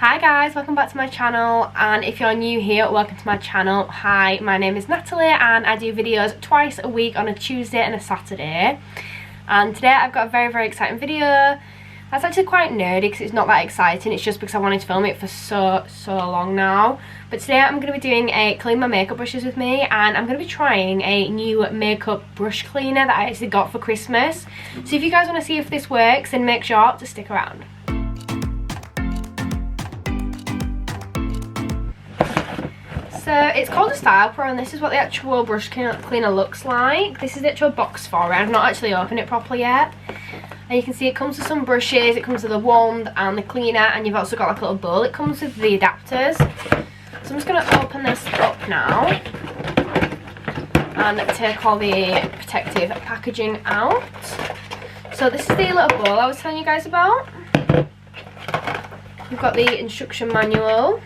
Hi guys, welcome back to my channel, and if you're new here, welcome to my channel. Hi, my name is Natalie and I do videos twice a week on a Tuesday and a Saturday. And today I've got a very exciting video. That's actually quite nerdy because it's not that exciting, it's just because I wanted to film it for so long now. But today I'm going to be doing a clean my makeup brushes with me, and I'm going to be trying a new makeup brush cleaner that I actually got for Christmas. So if you guys want to see if this works, then make sure to stick around. So it's called a STYLPRO, and this is what the actual brush cleaner looks like. This is the actual box for it. I've not actually opened it properly yet. And you can see it comes with some brushes, it comes with a wand and the cleaner, and you've also got like a little bowl. It comes with the adapters. So I'm just going to open this up now and take all the protective packaging out. So this is the little bowl I was telling you guys about. You've got the instruction manual.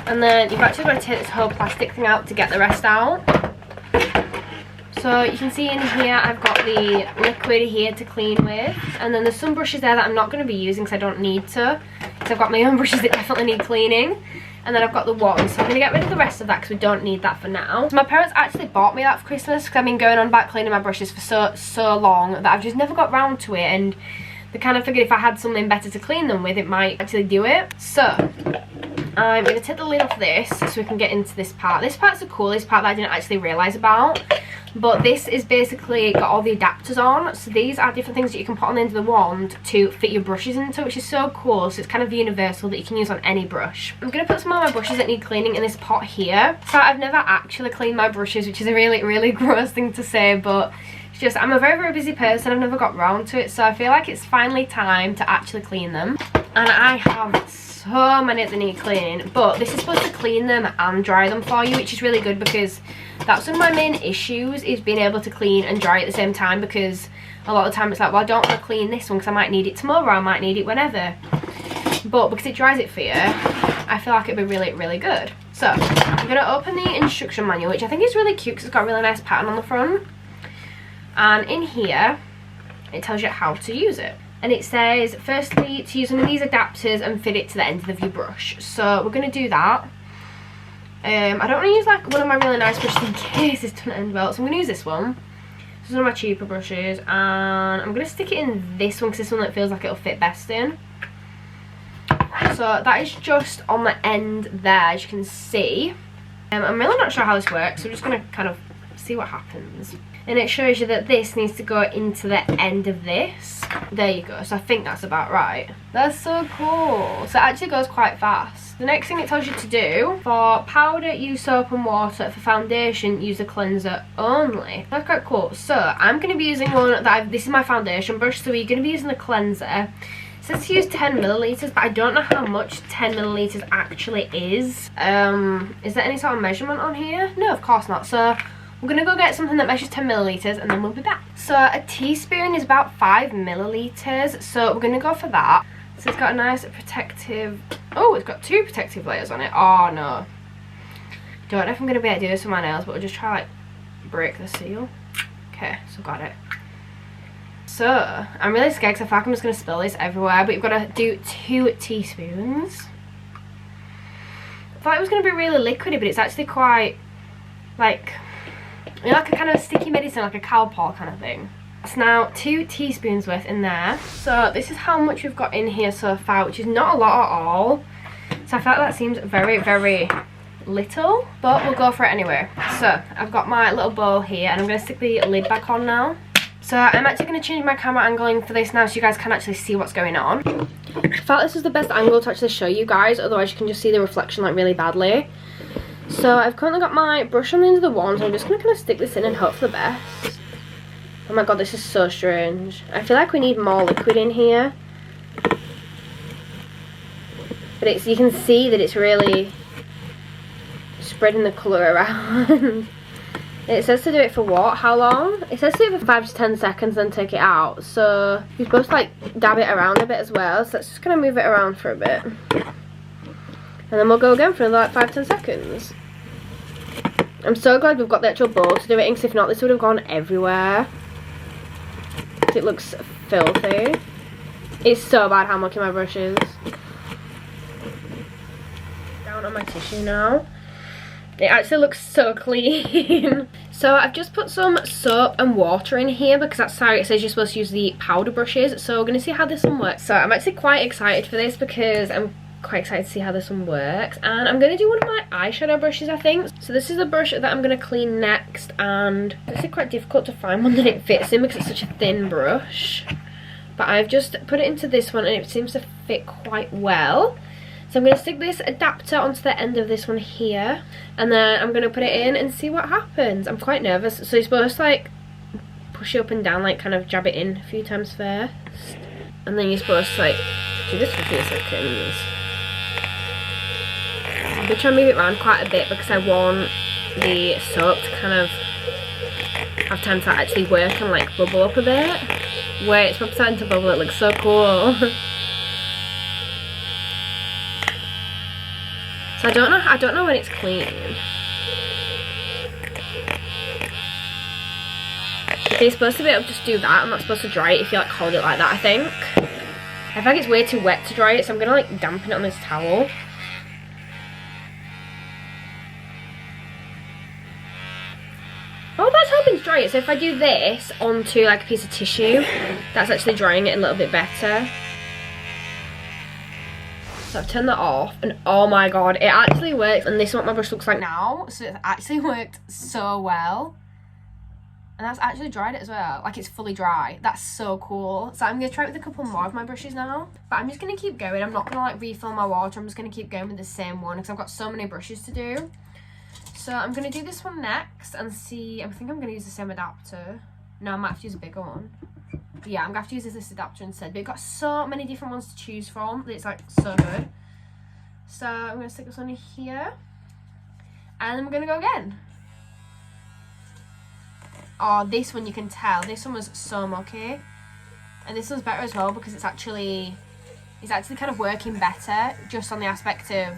And then you've actually got to take this whole plastic thing out to get the rest out. So you can see in here I've got the liquid here to clean with. And then there's some brushes there that I'm not going to be using because I don't need to. Because I've got my own brushes that definitely need cleaning. And then I've got the wand. So I'm going to get rid of the rest of that because we don't need that for now. So my parents actually bought me that for Christmas because I've been going on about cleaning my brushes for so long that I've just never got round to it. And they kind of figured if I had something better to clean them with, it might actually do it. So I'm going to take the lid off this so we can get into this part. This part's the coolest part that I didn't actually realise about. But this is basically got all the adapters on. So these are different things that you can put on the end of the wand to fit your brushes into, which is so cool. So it's kind of universal that you can use on any brush. I'm going to put some of my brushes that need cleaning in this pot here. So I've never actually cleaned my brushes, which is a really gross thing to say, but it's just I'm a very busy person. I've never got round to it, so I feel like it's finally time to actually clean them. And I have so many that need cleaning, but this is supposed to clean them and dry them for you, which is really good because that's one of my main issues, is being able to clean and dry at the same time. Because a lot of the time it's like, well, I don't want to clean this one because I might need it tomorrow, I might need it whenever, but because it dries it for you, I feel like it'd be really good. So I'm going to open the instruction manual, which I think is really cute because it's got a really nice pattern on the front, and in here it tells you how to use it. And it says, firstly, to use one of these adapters and fit it to the end of your brush. So we're going to do that. I don't want to use like one of my really nice brushes in case this doesn't end well. So I'm going to use this one. This is one of my cheaper brushes. And I'm going to stick it in this one because this one that feels like it'll fit best in. So that is just on the end there, as you can see. I'm really not sure how this works. So I'm just going to kind of see what happens. And it shows you that this needs to go into the end of this. There you go. So I think that's about right. That's so cool. So it actually goes quite fast. The next thing it tells you to do, for powder, use soap and water. For foundation, use a cleanser only. That's quite cool. So I'm going to be using one that this is my foundation brush. So you're going to be using the cleanser. It says to use 10 millilitres, but I don't know how much 10 millilitres actually is. Is there any sort of measurement on here? No, of course not. So we're going to go get something that measures 10 millilitres and then we'll be back. So a teaspoon is about 5 millilitres. So we're going to go for that. So it's got a nice protective... Oh, it's got 2 protective layers on it. Oh, no. Don't know if I'm going to be able to do this with my nails, but we'll just try, like, break the seal. Okay, so got it. So, I'm really scared because I feel like I'm just going to spill this everywhere. But you've got to do 2 teaspoons. I thought it was going to be really liquidy, but it's actually quite, like... You know, like a kind of sticky medicine, like a cow paw kind of thing. It's now 2 teaspoons worth in there. So this is how much we've got in here so far, which is not a lot at all. So I feel like that seems very little, but we'll go for it anyway. So I've got my little bowl here and I'm going to stick the lid back on now. So I'm actually going to change my camera angling for this now so you guys can actually see what's going on. I felt this was the best angle to actually show you guys, otherwise you can just see the reflection like really badly. So I've currently got my brush on the end of the wand, so I'm just going to kind of stick this in and hope for the best. Oh my god, this is so strange. I feel like we need more liquid in here. But it's, you can see that it's really spreading the colour around. It says to do it for what? How long? It says to do it for 5 to 10 seconds then take it out. So you're supposed to like dab it around a bit as well. So let's just kind of move it around for a bit. And then we'll go again for another like 5 to 10 seconds. I'm so glad we've got the actual bowl to do it in, because if not this would have gone everywhere. It looks filthy. It's so bad how mucky my brush is. Down on my tissue now. It actually looks so clean. So I've just put some soap and water in here because that's how it says you're supposed to use the powder brushes. So we're going to see how this one works. So I'm actually quite excited for this because I'm quite excited to see how this one works. And I'm going to do one of my eyeshadow brushes, I think. So this is the brush that I'm going to clean next. And it's quite difficult to find one that it fits in because it's such a thin brush. But I've just put it into this one and it seems to fit quite well. So I'm going to stick this adapter onto the end of this one here. And then I'm going to put it in and see what happens. I'm quite nervous. So you're supposed to like push it up and down, like kind of jab it in a few times first. And then you're supposed to like do this for a few seconds. I'm going to try and move it around quite a bit because I want the soap to kind of have time to actually work and like bubble up a bit. Wait, it's probably starting to bubble. It looks so cool. So I don't know when it's clean. If you're supposed to be able to just do that, I'm not supposed to dry it if you like hold it like that, I think. I feel like it's way too wet to dry it, so I'm gonna like dampen it on this towel. Oh, that's helping to dry it. So if I do this onto like a piece of tissue, that's actually drying it a little bit better. So I've turned that off and oh my god, it actually works. And this is what my brush looks like now. So it actually worked so well. And that's actually dried it as well. Like it's fully dry. That's so cool. So I'm going to try it with a couple more of my brushes now. But I'm just going to keep going. I'm not going to like refill my water. I'm just going to keep going with the same one because I've got so many brushes to do. So I'm going to do this one next and see. I think I'm going to use the same adapter. No, I might have to use a bigger one. Yeah, I'm going to have to use this adapter instead. But we've got so many different ones to choose from. It's like so good. So I'm going to stick this one in here. And then we're going to go again. Oh, this one you can tell. This one was so mucky. And this one's better as well because it's actually kind of working better. Just on the aspect of,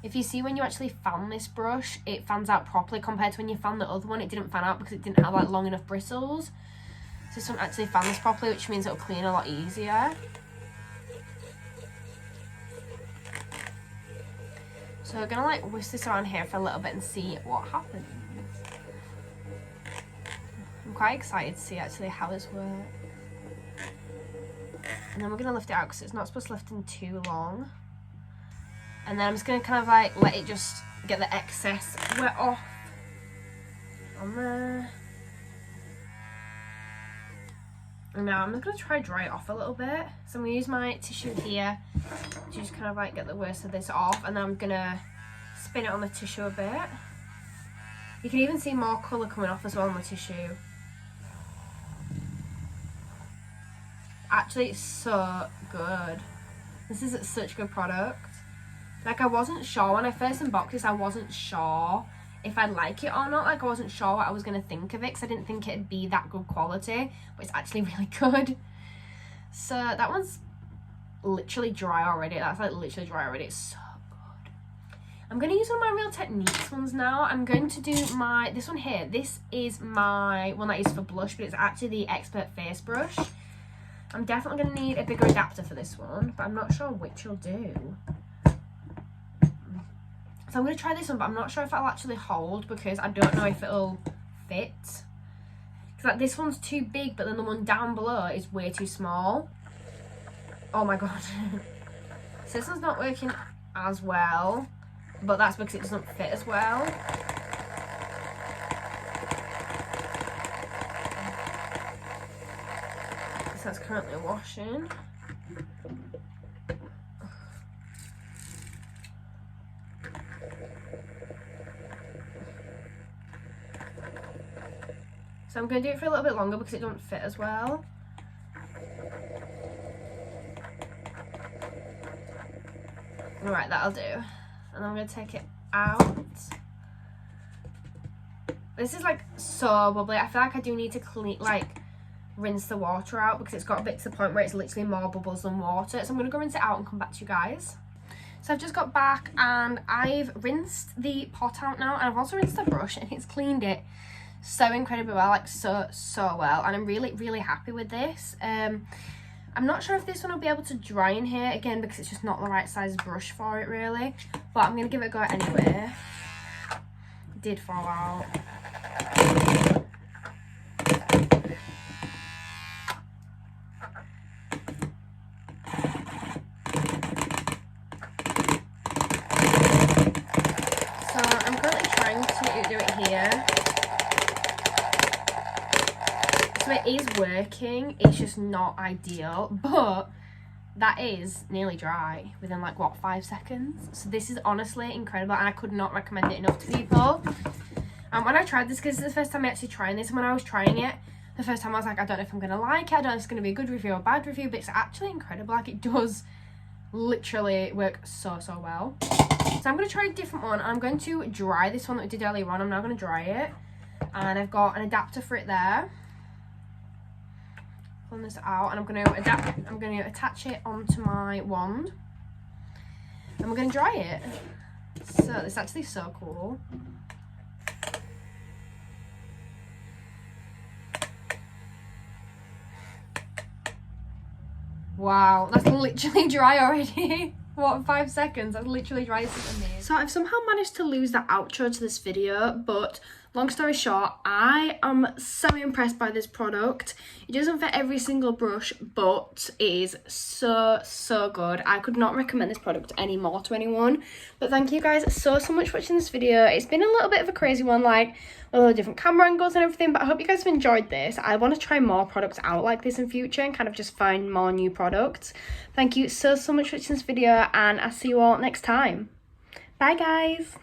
if you see when you actually fan this brush, it fans out properly compared to when you fan the other one. It didn't fan out because it didn't have like long enough bristles. So this one actually fans properly, which means it'll clean a lot easier. So we're gonna like whisk this around here for a little bit and see what happens. I'm quite excited to see actually how this works. And then we're gonna lift it out because it's not supposed to lift in too long. And then I'm just gonna kind of like let it just get the excess wet off on there. And now I'm just going to try dry it off a little bit. So I'm going to use my tissue here to just kind of like get the worst of this off. And then I'm going to spin it on the tissue a bit. You can even see more colour coming off as well on the tissue. Actually, it's so good. This is such a good product. Like I wasn't sure when I first unboxed this, I wasn't sure if I'd like it or not. Like I wasn't sure what I was going to think of it because I didn't think it'd be that good quality, but it's actually really good. So that one's literally dry already. That's like literally dry already. It's so good. I'm going to use one of my Real Techniques ones now. I'm going to do this one here. This is my one that I use for blush, but it's actually the Expert Face Brush. I'm definitely going to need a bigger adapter for this one, but I'm not sure which will do. So I'm going to try this one, but I'm not sure if it'll actually hold because I don't know if it'll fit. Because like this one's too big, but then the one down below is way too small. Oh my god. So this one's not working as well, but that's because it doesn't fit as well. So that's currently washing. So I'm going to do it for a little bit longer because it doesn't fit as well. Alright, that'll do. And I'm going to take it out. This is like so bubbly. I feel like I do need to rinse the water out because it's got a bit to the point where it's literally more bubbles than water. So I'm going to go rinse it out and come back to you guys. So I've just got back and I've rinsed the pot out now, and I've also rinsed the brush and it's cleaned it so incredibly well, like so well, and I'm really happy with this. I'm not sure if this one will be able to dry in here, again, because it's just not the right size brush for it, really. But I'm going to give it a go anyway. It did fall out. So I'm currently trying to do it here. So it is working, it's just not ideal, but that is nearly dry within like, what, 5 seconds? So this is honestly incredible, and I could not recommend it enough to people. And when I tried this, because this is the first time I'm actually trying this, and when I was trying it, the first time I was like, I don't know if I'm going to like it, I don't know if it's going to be a good review or a bad review, but it's actually incredible. Like, it does literally work so, so well. So I'm going to try a different one. I'm going to dry this one that we did earlier on. I'm now going to dry it, and I've got an adapter for it there. Pulling this out, and I'm going to attach it onto my wand, and we're going to dry it. So it's actually so cool. Wow, that's literally dry already. What, 5 seconds? That's literally dry. This is amazing. So I've somehow managed to lose the outro to this video, but long story short, I am so impressed by this product. It doesn't fit every single brush, but it is so, so good. I could not recommend this product anymore to anyone. But thank you guys so, so much for watching this video. It's been a little bit of a crazy one, like with all the different camera angles and everything, but I hope you guys have enjoyed this. I want to try more products out like this in future and kind of just find more new products. Thank you so, so much for watching this video, and I'll see you all next time. Bye, guys.